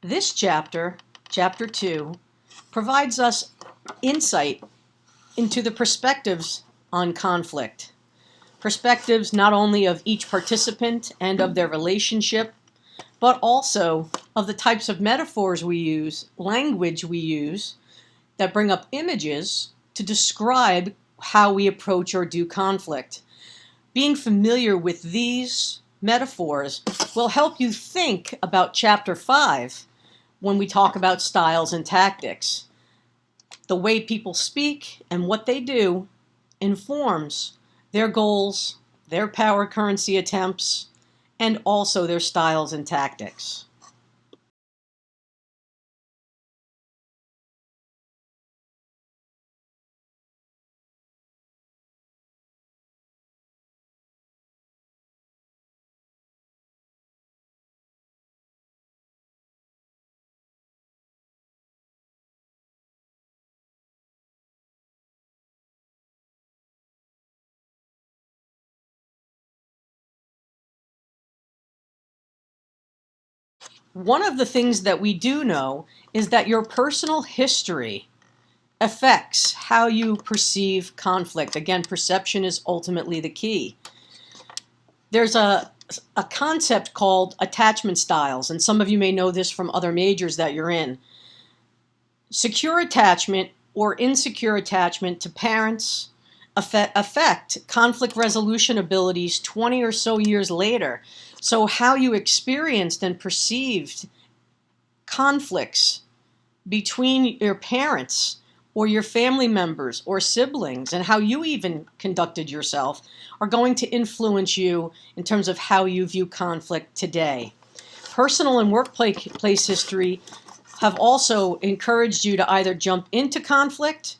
This chapter, Chapter 2, provides us insight into the perspectives on conflict. Perspectives not only of each participant and of their relationship, but also of the types of metaphors we use, language we use, that bring up images to describe how we approach or do conflict. Being familiar with these metaphors will help you think about Chapter 5 when we talk about styles and tactics. The way people speak and what they do informs their goals, their power currency attempts, and also their styles and tactics. One of the things that we do know is that your personal history affects how you perceive conflict. Again, perception is ultimately the key. There's a concept called attachment styles, and some of you may know this from other majors that you're in. Secure attachment or insecure attachment to parents affect conflict resolution abilities 20 or so years later. So how you experienced and perceived conflicts between your parents or your family members or siblings, and how you even conducted yourself, are going to influence you in terms of how you view conflict today. Personal and workplace history have also encouraged you to either jump into conflict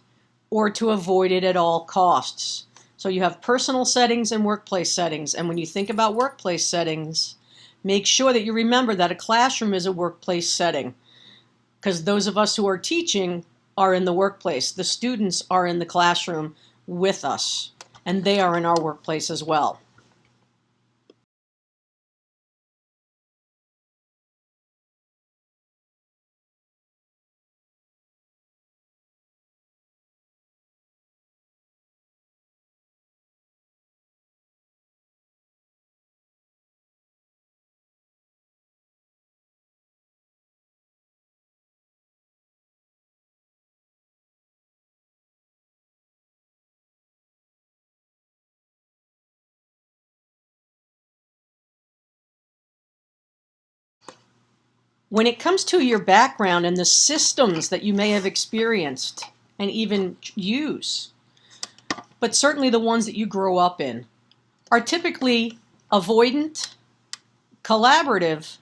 or to avoid it at all costs. So you have personal settings and workplace settings, and when you think about workplace settings, make sure that you remember that a classroom is a workplace setting, because those of us who are teaching are in the workplace. The students are in the classroom with us, and they are in our workplace as well. When it comes to your background and the systems that you may have experienced and even use, but certainly the ones that you grow up in, are typically avoidant, collaborative,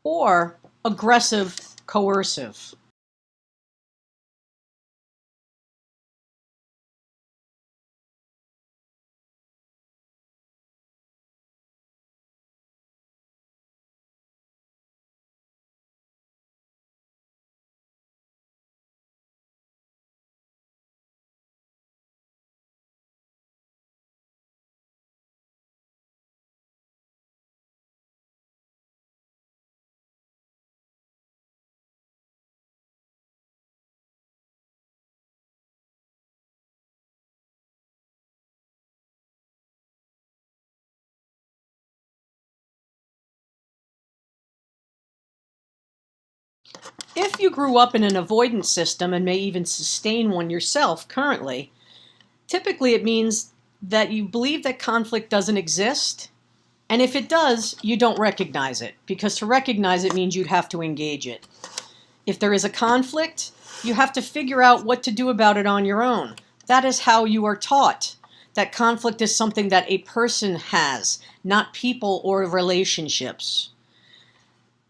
or aggressive, coercive. If you grew up in an avoidance system and may even sustain one yourself currently, typically it means that you believe that conflict doesn't exist, and if it does, you don't recognize it, because to recognize it means you'd have to engage it. If there is a conflict, you have to figure out what to do about it on your own. That is how you are taught that conflict is something that a person has, not people or relationships.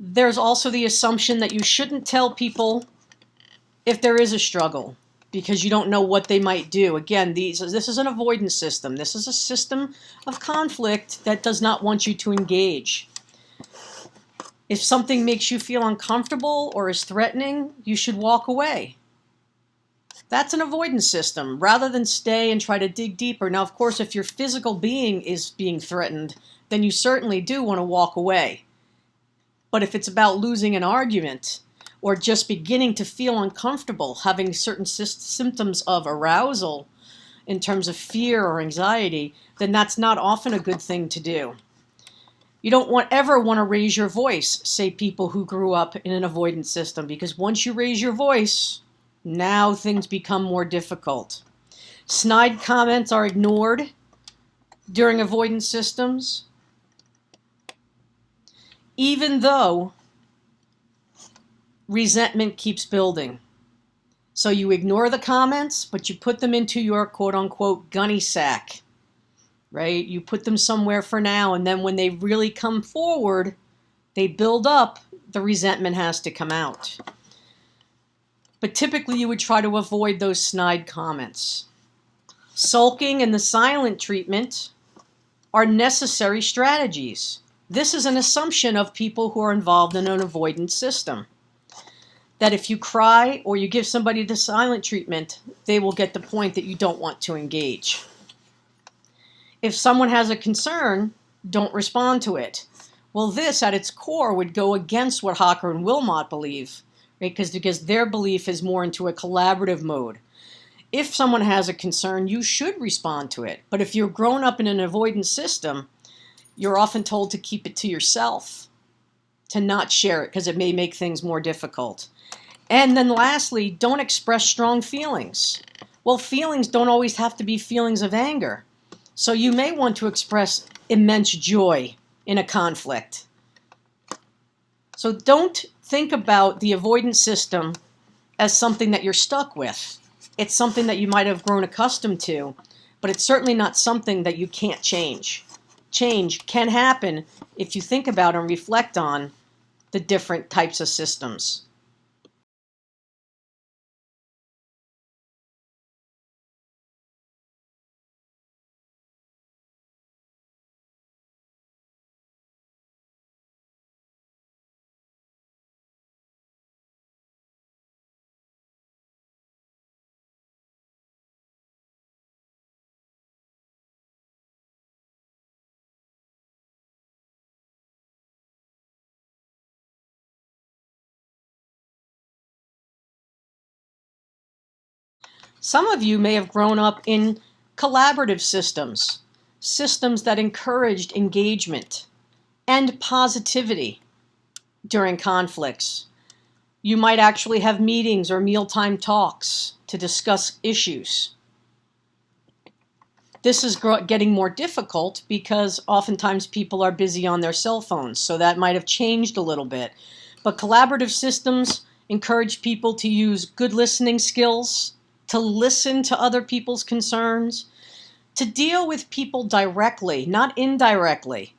There's also the assumption that you shouldn't tell people if there is a struggle, because you don't know what they might do. Again, this is an avoidance system. This is a system of conflict that does not want you to engage. If something makes you feel uncomfortable or is threatening, you should walk away. That's an avoidance system, rather than stay and try to dig deeper. Now, of course, if your physical being is being threatened, then you certainly do want to walk away. But if it's about losing an argument or just beginning to feel uncomfortable, having certain symptoms of arousal in terms of fear or anxiety, then that's not often a good thing to do. You don't ever want to raise your voice, say people who grew up in an avoidance system, because once you raise your voice, now things become more difficult. Snide comments are ignored during avoidance systems, even though resentment keeps building. So you ignore the comments, but you put them into your quote-unquote gunny sack, right? You put them somewhere for now, and then when they really come forward, they build up, the resentment has to come out. But typically you would try to avoid those snide comments. Sulking and the silent treatment are necessary strategies. This is an assumption of people who are involved in an avoidance system, that if you cry or you give somebody the silent treatment, they will get the point that you don't want to engage. If someone has a concern, don't respond to it. Well, this at its core would go against what Hocker and Wilmot believe, right? Because their belief is more into a collaborative mode. If someone has a concern, you should respond to it. But if you're grown up in an avoidance system, you're often told to keep it to yourself, to not share it, because it may make things more difficult. And then lastly, don't express strong feelings. Well, feelings don't always have to be feelings of anger. So you may want to express immense joy in a conflict. So don't think about the avoidance system as something that you're stuck with. It's something that you might have grown accustomed to, but it's certainly not something that you can't change. Change can happen if you think about and reflect on the different types of systems. Some of you may have grown up in collaborative systems, systems that encouraged engagement and positivity during conflicts. You might actually have meetings or mealtime talks to discuss issues. This is getting more difficult because oftentimes people are busy on their cell phones, so that might have changed a little bit. But collaborative systems encourage people to use good listening skills, to listen to other people's concerns, to deal with people directly, not indirectly,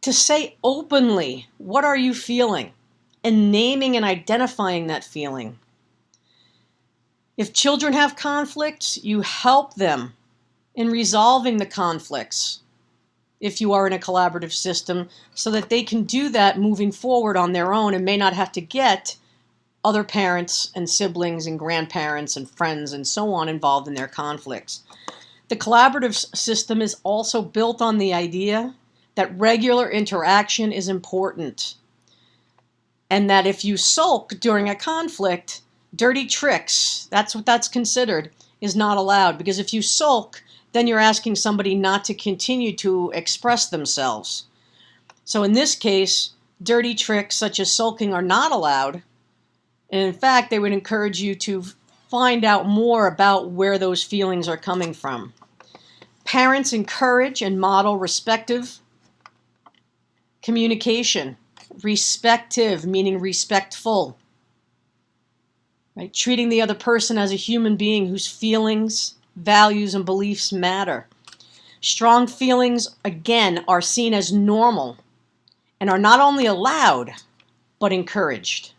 to say openly, what are you feeling? And naming and identifying that feeling. If children have conflicts, you help them in resolving the conflicts if you are in a collaborative system, so that they can do that moving forward on their own and may not have to get other parents and siblings and grandparents and friends and so on involved in their conflicts. The collaborative system is also built on the idea that regular interaction is important, and that if you sulk during a conflict, dirty tricks, that's what that's considered, is not allowed. Because if you sulk, then you're asking somebody not to continue to express themselves. So in this case, dirty tricks such as sulking are not allowed. And in fact, they would encourage you to find out more about where those feelings are coming from. Parents encourage and model respective communication. Respective, meaning respectful. Right? Treating the other person as a human being whose feelings, values, and beliefs matter. Strong feelings, again, are seen as normal and are not only allowed, but encouraged.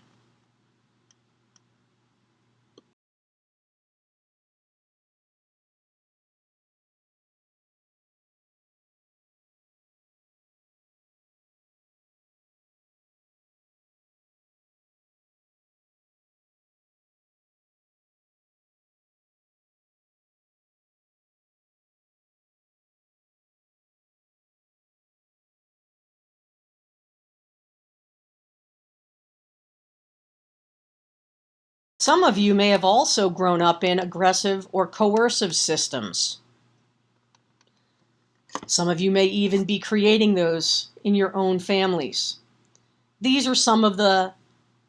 Some of you may have also grown up in aggressive or coercive systems. Some of you may even be creating those in your own families. These are some of the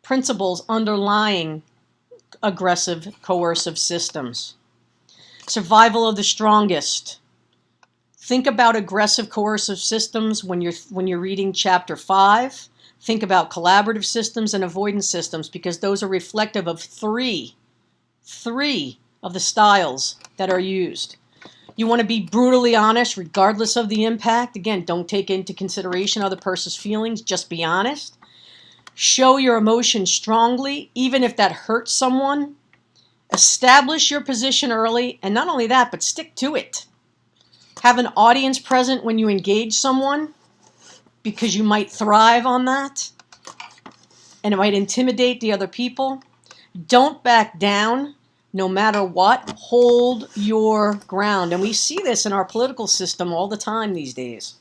principles underlying aggressive, coercive systems. Survival of the strongest. Think about aggressive, coercive systems when you're reading chapter 5. Think about collaborative systems and avoidance systems, because those are reflective of three of the styles that are used. You want to be brutally honest regardless of the impact. Again, don't take into consideration other person's feelings. Just be honest. Show your emotions strongly, even if that hurts someone. Establish your position early, and not only that, but stick to it. Have an audience present when you engage someone, because you might thrive on that, and it might intimidate the other people. Don't back down, no matter what. Hold your ground. And we see this in our political system all the time these days.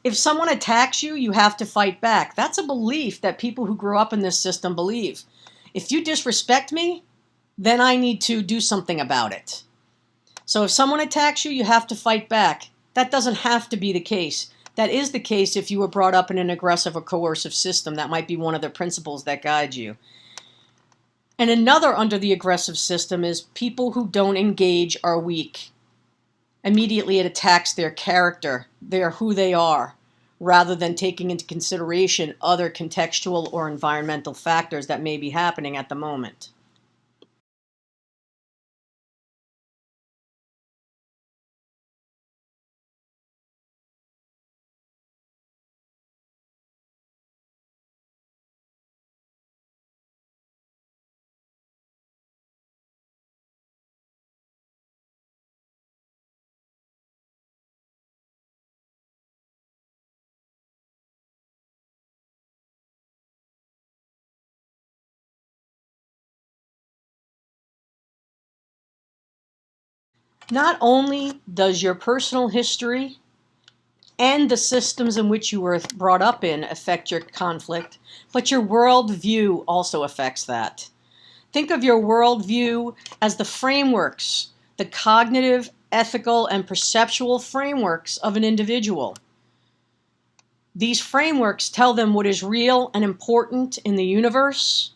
If someone attacks you, you have to fight back. That's a belief that people who grew up in this system believe. If you disrespect me, then I need to do something about it. So if someone attacks you, you have to fight back. That doesn't have to be the case. That is the case if you were brought up in an aggressive or coercive system. That might be one of the principles that guide you. And another under the aggressive system is people who don't engage are weak. Immediately it attacks their character, who they are, rather than taking into consideration other contextual or environmental factors that may be happening at the moment. Not only does your personal history and the systems in which you were brought up in affect your conflict, but your worldview also affects that. Think of your worldview as the frameworks, the cognitive, ethical, and perceptual frameworks of an individual. These frameworks tell them what is real and important in the universe.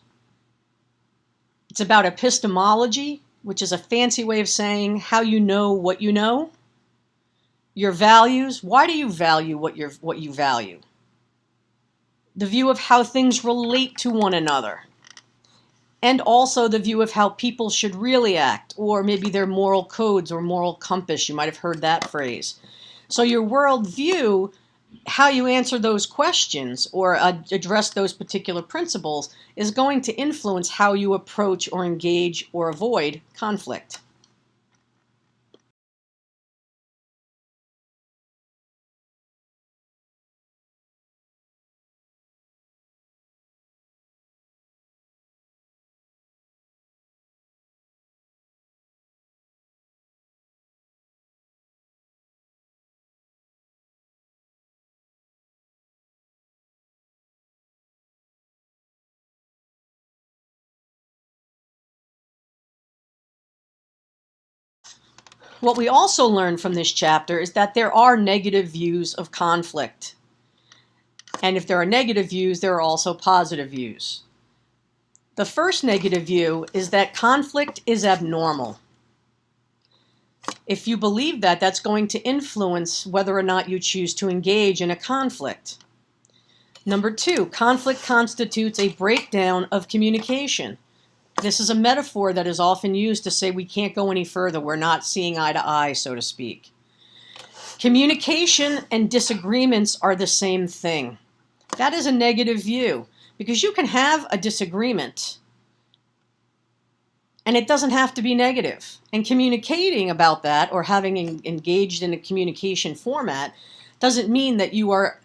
It's about epistemology, which is a fancy way of saying how you know what you know. Your values. Why do you value what you value? The view of how things relate to one another. And also the view of how people should really act, or maybe their moral codes or moral compass. You might have heard that phrase. So your worldview, how you answer those questions or address those particular principles, is going to influence how you approach or engage or avoid conflict. What we also learn from this chapter is that there are negative views of conflict. And if there are negative views, there are also positive views. The first negative view is that conflict is abnormal. If you believe that, that's going to influence whether or not you choose to engage in a conflict. Number 2, conflict constitutes a breakdown of communication. This is a metaphor that is often used to say we can't go any further. We're not seeing eye to eye, so to speak. Communication and disagreements are the same thing. That is a negative view, because you can have a disagreement and it doesn't have to be negative. And communicating about that or having engaged in a communication format doesn't mean that you are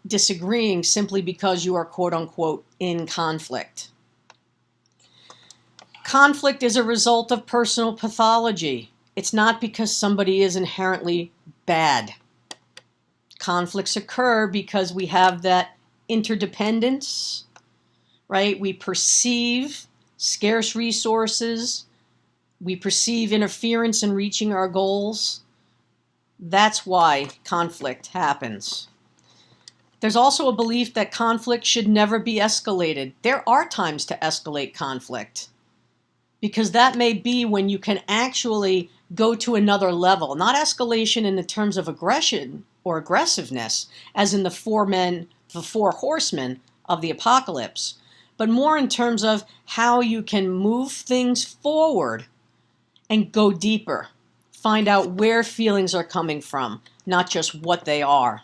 disagreeing simply because you are quote unquote in conflict. Conflict is a result of personal pathology. It's not because somebody is inherently bad. Conflicts occur because we have that interdependence, right? We perceive scarce resources. We perceive interference in reaching our goals. That's why conflict happens. There's also a belief that conflict should never be escalated. There are times to escalate conflict, because that may be when you can actually go to another level. Not escalation in the terms of aggression or aggressiveness, as in the four horsemen of the apocalypse, but more in terms of how you can move things forward and go deeper. Find out where feelings are coming from, not just what they are.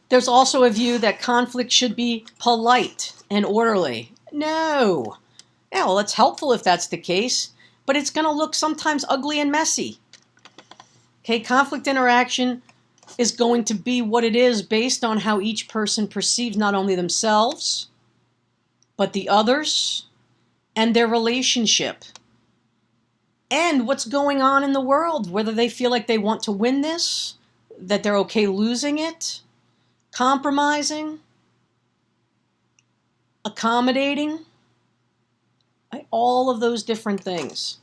There's also a view that conflict should be polite and orderly. No. Yeah, well, it's helpful if that's the case, but it's going to look sometimes ugly and messy. Okay, conflict interaction is going to be what it is based on how each person perceives not only themselves, but the others and their relationship, and what's going on in the world, whether they feel like they want to win this, that they're okay losing it, compromising, accommodating, all of those different things.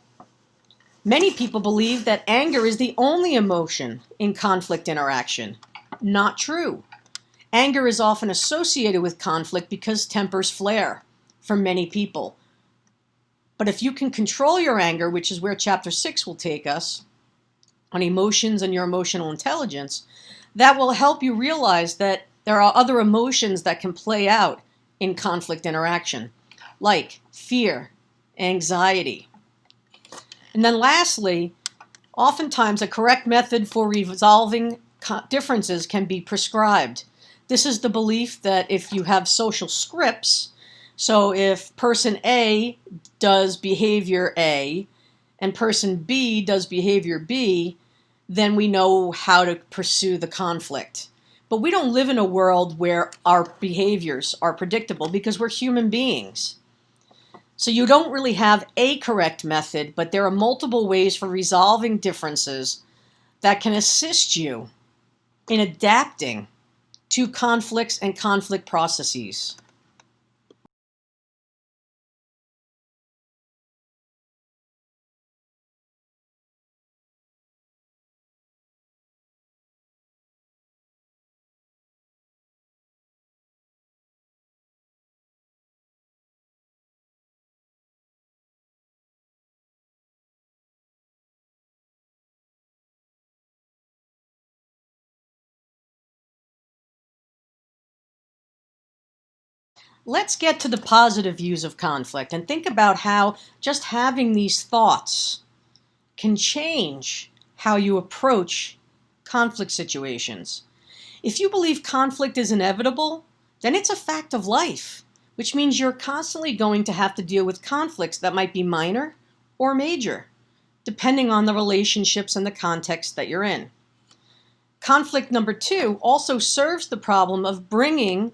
Many people believe that anger is the only emotion in conflict interaction. Not true. Anger is often associated with conflict because tempers flare for many people. But if you can control your anger, which is where Chapter 6 will take us, on emotions and your emotional intelligence, that will help you realize that there are other emotions that can play out in conflict interaction, like fear, anxiety. And then lastly, oftentimes a correct method for resolving differences can be prescribed. This is the belief that if you have social scripts, so if person A does behavior A and person B does behavior B, then we know how to pursue the conflict. But we don't live in a world where our behaviors are predictable because we're human beings. So you don't really have a correct method, but there are multiple ways for resolving differences that can assist you in adapting to conflicts and conflict processes. Let's get to the positive views of conflict and think about how just having these thoughts can change how you approach conflict situations. If you believe conflict is inevitable, then it's a fact of life, which means you're constantly going to have to deal with conflicts that might be minor or major, depending on the relationships and the context that you're in. Conflict number 2 also serves the problem of bringing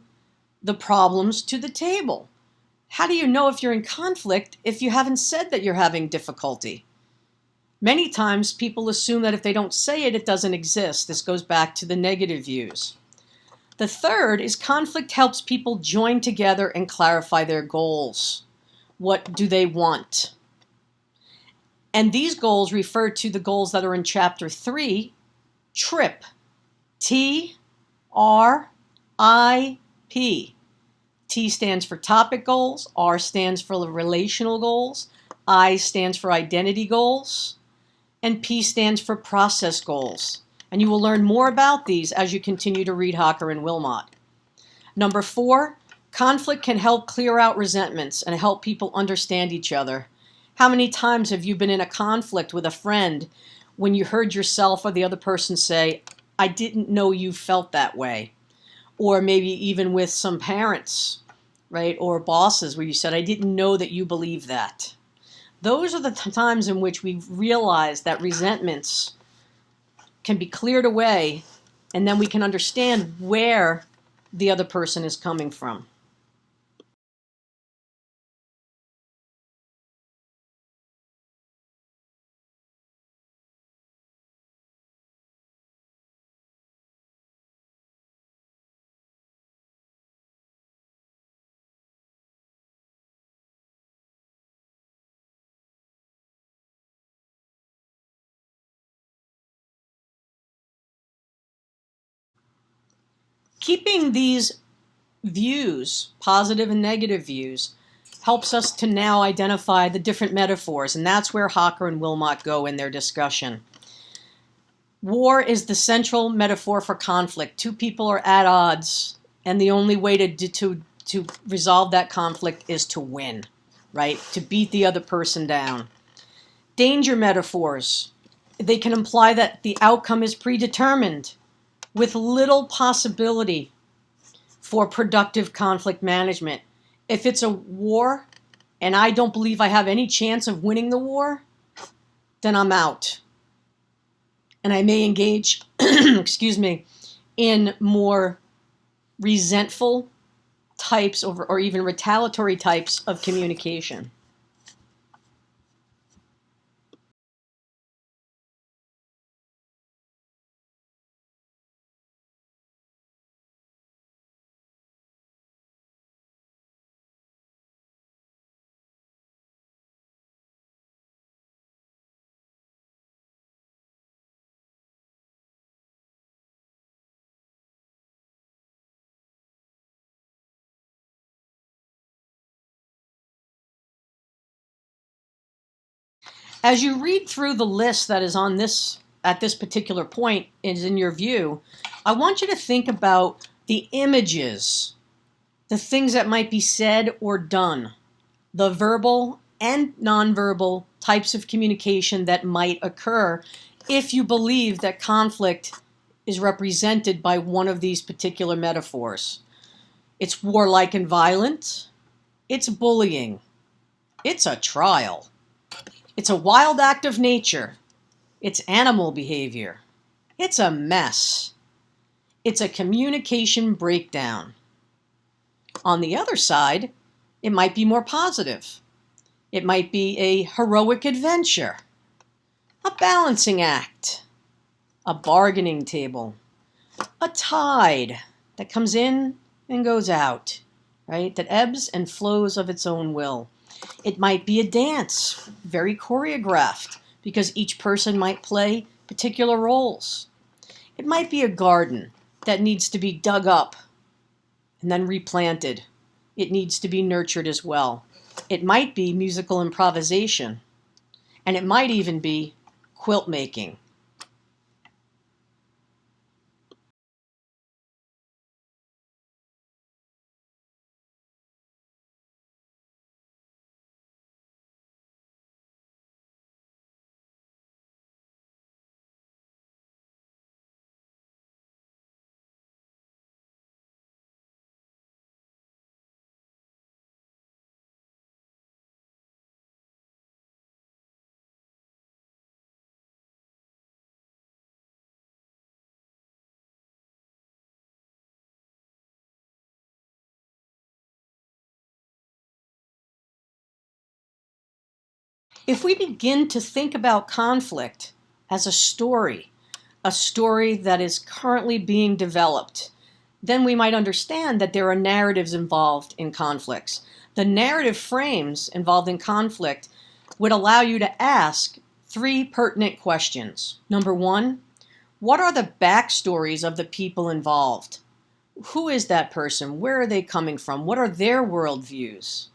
the problems to the table. How do you know if you're in conflict if you haven't said that you're having difficulty? Many times people assume that if they don't say it, it doesn't exist. This goes back to the negative views. The third is conflict helps people join together and clarify their goals. What do they want? And these goals refer to the goals that are in Chapter 3, TRIP. T-R-I-P. T stands for topic goals, R stands for relational goals, I stands for identity goals, and P stands for process goals. And you will learn more about these as you continue to read Hocker and Wilmot. Number 4, conflict can help clear out resentments and help people understand each other. How many times have you been in a conflict with a friend when you heard yourself or the other person say, I didn't know you felt that way? Or maybe even with some parents, right, or bosses where you said, I didn't know that you believe that. Those are the times in which we realize that resentments can be cleared away, and then we can understand where the other person is coming from. keeping these views, positive and negative views, helps us to now identify the different metaphors, and that's where Hocker and Wilmot go in their discussion. War is the central metaphor for conflict. Two people are at odds, and the only way to resolve that conflict is to win, right? To beat the other person down. Danger metaphors, they can imply that the outcome is predetermined with little possibility for productive conflict management. If it's a war and I don't believe I have any chance of winning the war, then I'm out. And I may engage, in more resentful types or even retaliatory types of communication. As you read through the list that is on this at this particular point is in your view, I want you to think about the images, the things that might be said or done, the verbal and nonverbal types of communication that might occur if you believe that conflict is represented by one of these particular metaphors. It's warlike and violent. It's bullying. It's a trial. It's a wild act of nature. It's animal behavior. It's a mess. It's a communication breakdown. On the other side, it might be more positive. It might be a heroic adventure, a balancing act, a bargaining table, a tide that comes in and goes out, right? That ebbs and flows of its own will. It might be a dance, very choreographed, because each person might play particular roles. It might be a garden that needs to be dug up and then replanted. It needs to be nurtured as well. It might be musical improvisation, and it might even be quilt making. If we begin to think about conflict as a story that is currently being developed, then we might understand that there are narratives involved in conflicts. The narrative frames involved in conflict would allow you to ask three pertinent questions. Number one, what are the backstories of the people involved? Who is that person? Where are they coming from? What are their worldviews?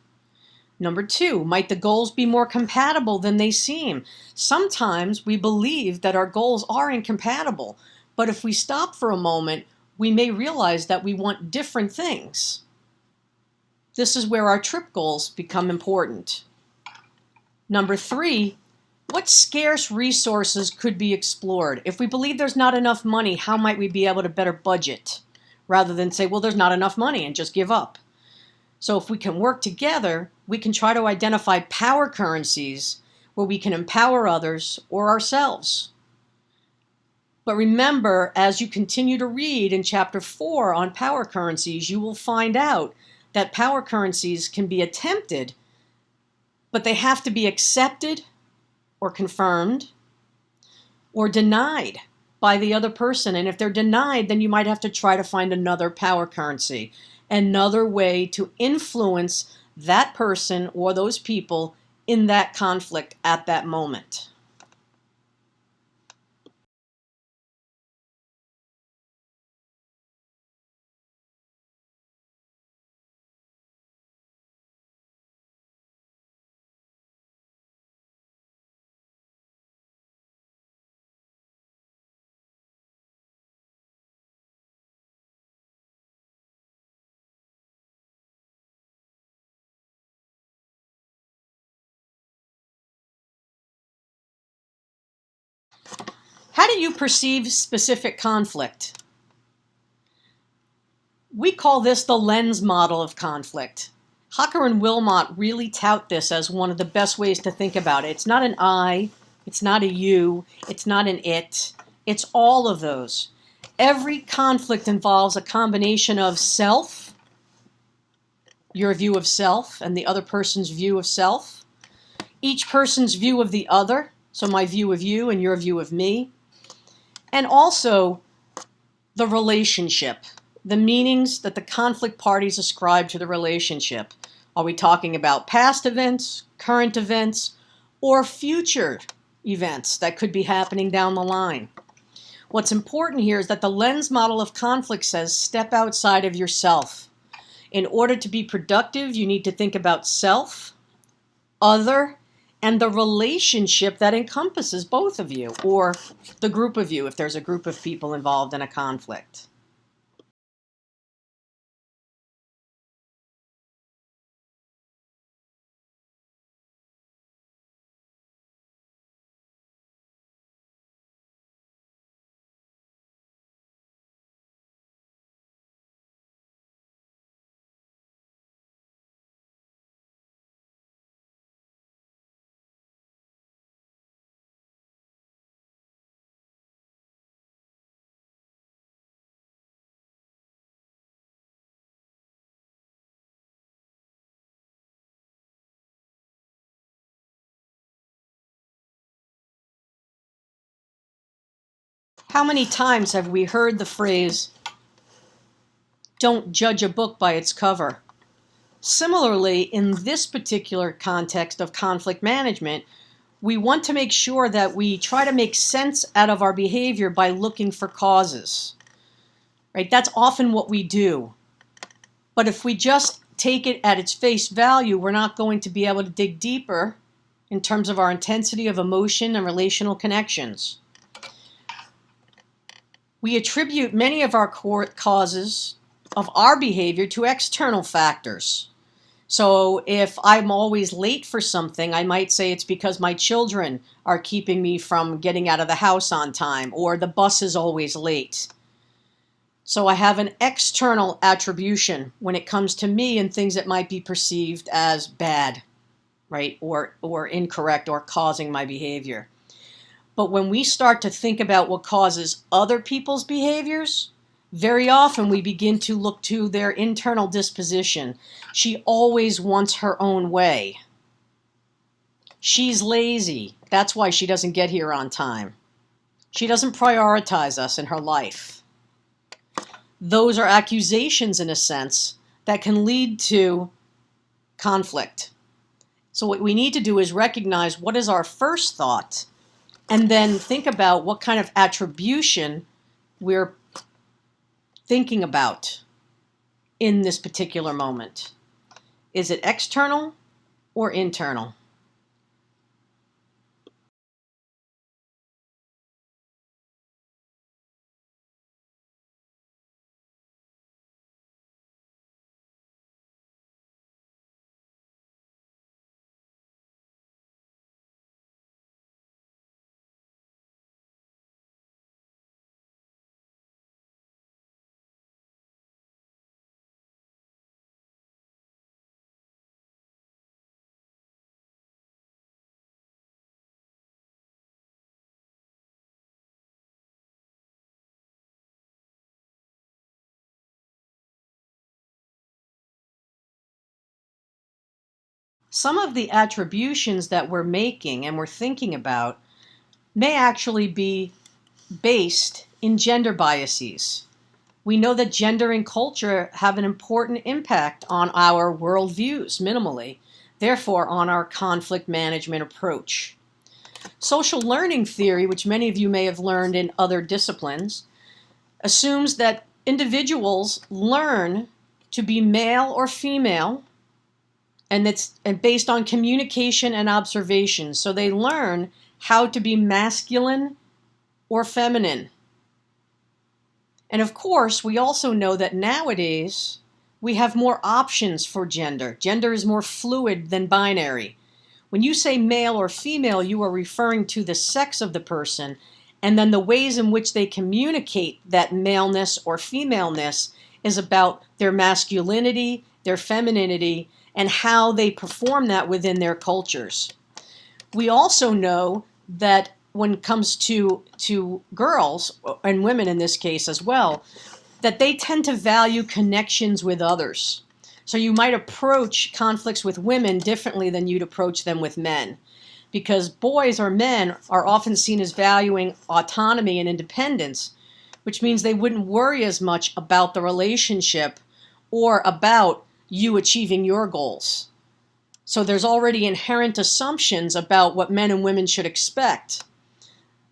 Number two, might the goals be more compatible than they seem? Sometimes we believe that our goals are incompatible, but if we stop for a moment, we may realize that we want different things. This is where our trip goals become important. Number three, what scarce resources could be explored? If we believe there's not enough money, how might we be able to better budget? Rather than say, well, there's not enough money and just give up. So if we can work together, we can try to identify power currencies where we can empower others or ourselves. But remember, as you continue to read in Chapter 4 on power currencies, you will find out that power currencies can be attempted, but they have to be accepted or confirmed or denied by the other person. And if they're denied, then you might have to try to find another power currency, another way to influence that person or those people in that conflict at that moment. How do you perceive specific conflict? We call this the lens model of conflict. Hocker and Wilmot really tout this as one of the best ways to think about it. It's not an I, it's not a you, it's not an it, it's all of those. Every conflict involves a combination of self, your view of self, and the other person's view of self, each person's view of the other, so my view of you and your view of me, and also the relationship, the meanings that the conflict parties ascribe to the relationship. Are we talking about past events, current events, or future events that could be happening down the line? What's important here is that the lens model of conflict says step outside of yourself. In order to be productive, you need to think about self, other, and the relationship that encompasses both of you, or the group of you if there's a group of people involved in a conflict. How many times have we heard the phrase, don't judge a book by its cover? Similarly, in this particular context of conflict management, we want to make sure that we try to make sense out of our behavior by looking for causes. Right? That's often what we do. But if we just take it at its face value, we're not going to be able to dig deeper in terms of our intensity of emotion and relational connections. We attribute many of our core causes of our behavior to external factors. So if I'm always late for something, I might say it's because my children are keeping me from getting out of the house on time, or the bus is always late. So I have an external attribution when it comes to me and things that might be perceived as bad, right, or incorrect or causing my behavior. But when we start to think about what causes other people's behaviors, very often we begin to look to their internal disposition. She always wants her own way. She's lazy. That's why she doesn't get here on time. She doesn't prioritize us in her life. Those are accusations, in a sense, that can lead to conflict. So what we need to do is recognize what is our first thought, and then think about what kind of attribution we're thinking about in this particular moment. Is it external or internal? Some of the attributions that we're making and we're thinking about may actually be based in gender biases. We know that gender and culture have an important impact on our worldviews, minimally, therefore on our conflict management approach. Social learning theory, which many of you may have learned in other disciplines, assumes that individuals learn to be male or female, and it's based on communication and observation. So they learn how to be masculine or feminine. And of course, we also know that nowadays we have more options for gender. Gender is more fluid than binary. When you say male or female, you are referring to the sex of the person, And then the ways in which they communicate that maleness or femaleness is about their masculinity, their femininity, and how they perform that within their cultures. We also know that when it comes to girls, and women in this case as well, that they tend to value connections with others. So you might approach conflicts with women differently than you'd approach them with men, because boys or men are often seen as valuing autonomy and independence, which means they wouldn't worry as much about the relationship or about you achieving your goals. So there's already inherent assumptions about what men and women should expect.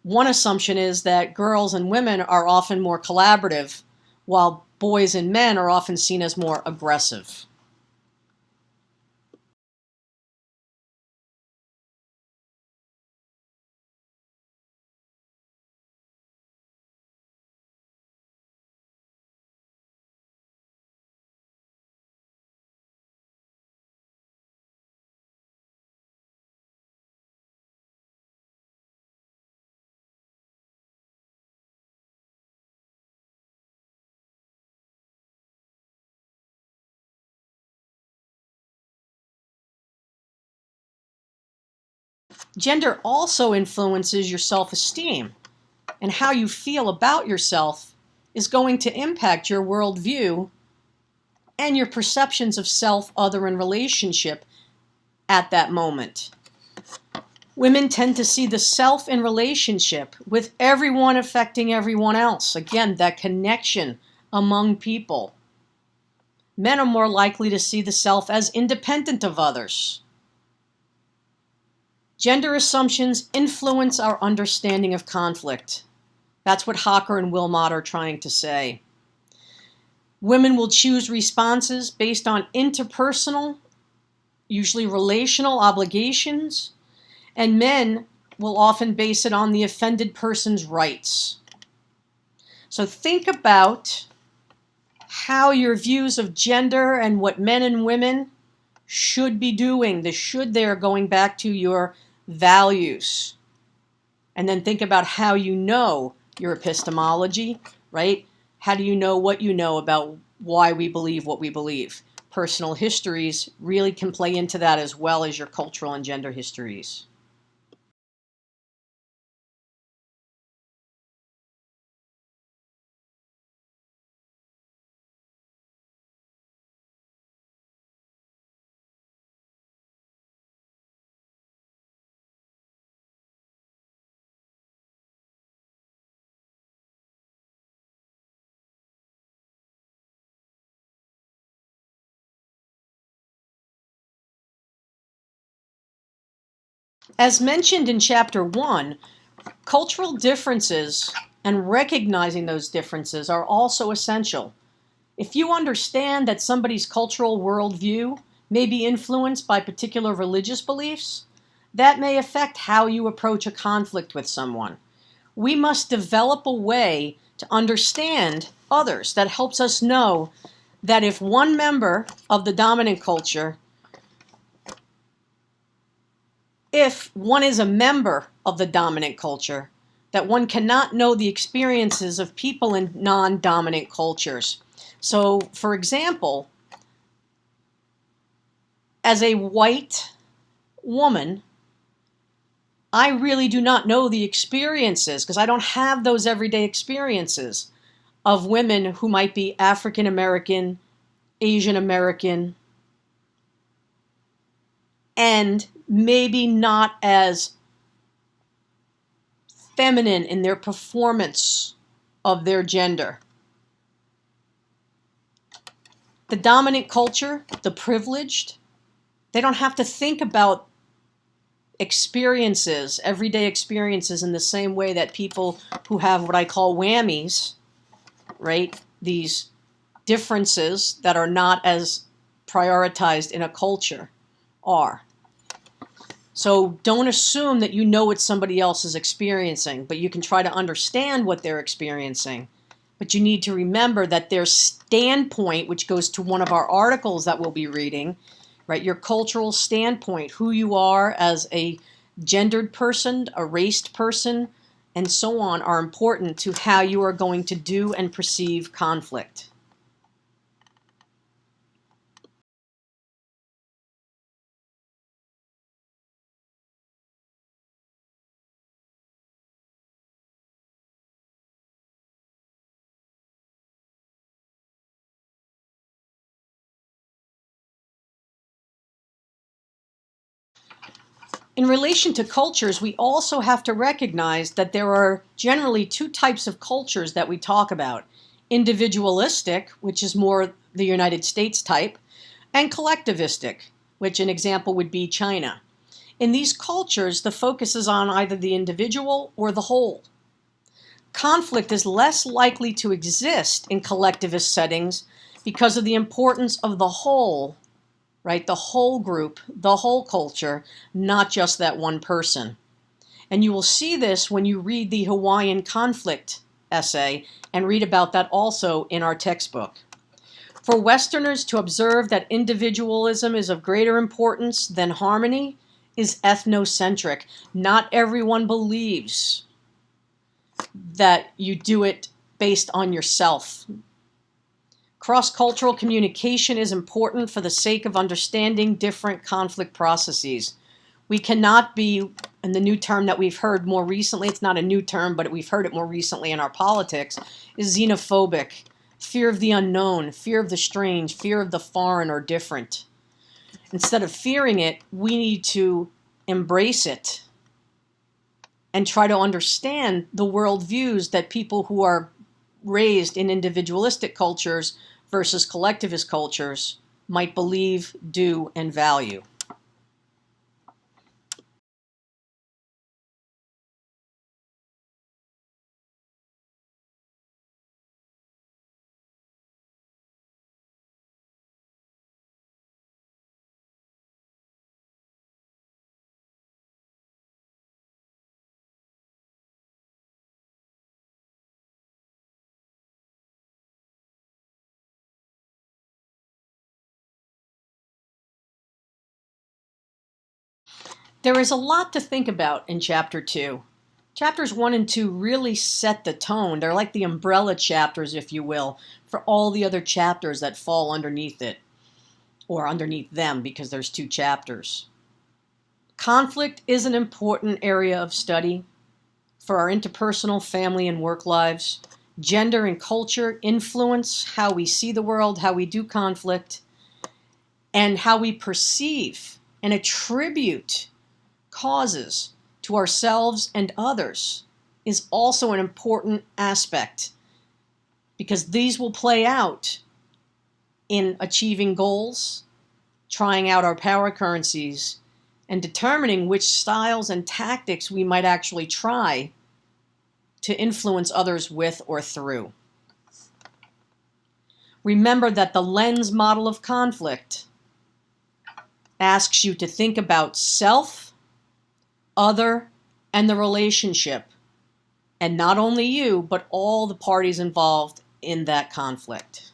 One assumption is that girls and women are often more collaborative, while boys and men are often seen as more aggressive. Gender also influences your self-esteem, and how you feel about yourself is going to impact your worldview and your perceptions of self, other, and relationship at that moment. Women tend to see the self in relationship with everyone affecting everyone else. Again, that connection among people. Men are more likely to see the self as independent of others. Gender assumptions influence our understanding of conflict. That's what Hocker and Wilmot are trying to say. Women will choose responses based on interpersonal, usually relational obligations, and men will often base it on the offended person's rights. So think about how your views of gender and what men and women should be doing. The should there going back to your values. And then think about how you know your epistemology, right? How do you know what you know about why we believe what we believe? Personal histories really can play into that, as well as your cultural and gender histories. As mentioned in Chapter 1, cultural differences and recognizing those differences are also essential. If you understand that somebody's cultural worldview may be influenced by particular religious beliefs, that may affect how you approach a conflict with someone. We must develop a way to understand others that helps us know that if one member of the dominant culture, if one is a member of the dominant culture, that one cannot know the experiences of people in non-dominant cultures. So, for example, as a white woman, I really do not know the experiences, because I don't have those everyday experiences of women who might be African American, Asian American, and maybe not as feminine in their performance of their gender. The dominant culture, the privileged, they don't have to think about experiences, everyday experiences, in the same way that people who have what I call whammies, right? These differences that are not as prioritized in a culture are. So don't assume that you know what somebody else is experiencing, but you can try to understand what they're experiencing. But you need to remember that their standpoint, which goes to one of our articles that we'll be reading, right? Your cultural standpoint, who you are as a gendered person, a raced person, and so on are important to how you are going to do and perceive conflict. In relation to cultures, we also have to recognize that there are generally two types of cultures that we talk about. Individualistic, which is more the United States type, and collectivistic, which an example would be China. In these cultures, the focus is on either the individual or the whole. Conflict is less likely to exist in collectivist settings because of the importance of the whole, right? The whole group, the whole culture, not just that one person. And you will see this when you read the Hawaiian conflict essay and read about that also in our textbook. For Westerners to observe that individualism is of greater importance than harmony is ethnocentric. Not everyone believes that you do it based on yourself. Cross-cultural communication is important for the sake of understanding different conflict processes. We cannot be, and the new term that we've heard more recently, it's not a new term, but we've heard it more recently in our politics, is xenophobic. Fear of the unknown, fear of the strange, fear of the foreign or different. Instead of fearing it, we need to embrace it and try to understand the worldviews that people who are raised in individualistic cultures versus collectivist cultures might believe, do, and value. There is a lot to think about in Chapter 2. Chapters 1 and 2 really set the tone. They're like the umbrella chapters, if you will, for all the other chapters that fall underneath it, or underneath them, because there's 2 chapters. Conflict is an important area of study for our interpersonal, family, and work lives. Gender and culture influence how we see the world, how we do conflict, and how we perceive and attribute causes to ourselves and others is also an important aspect, because these will play out in achieving goals, trying out our power currencies, and determining which styles and tactics we might actually try to influence others with or through. Remember that the lens model of conflict asks you to think about self, other, and the relationship, and not only you, but all the parties involved in that conflict.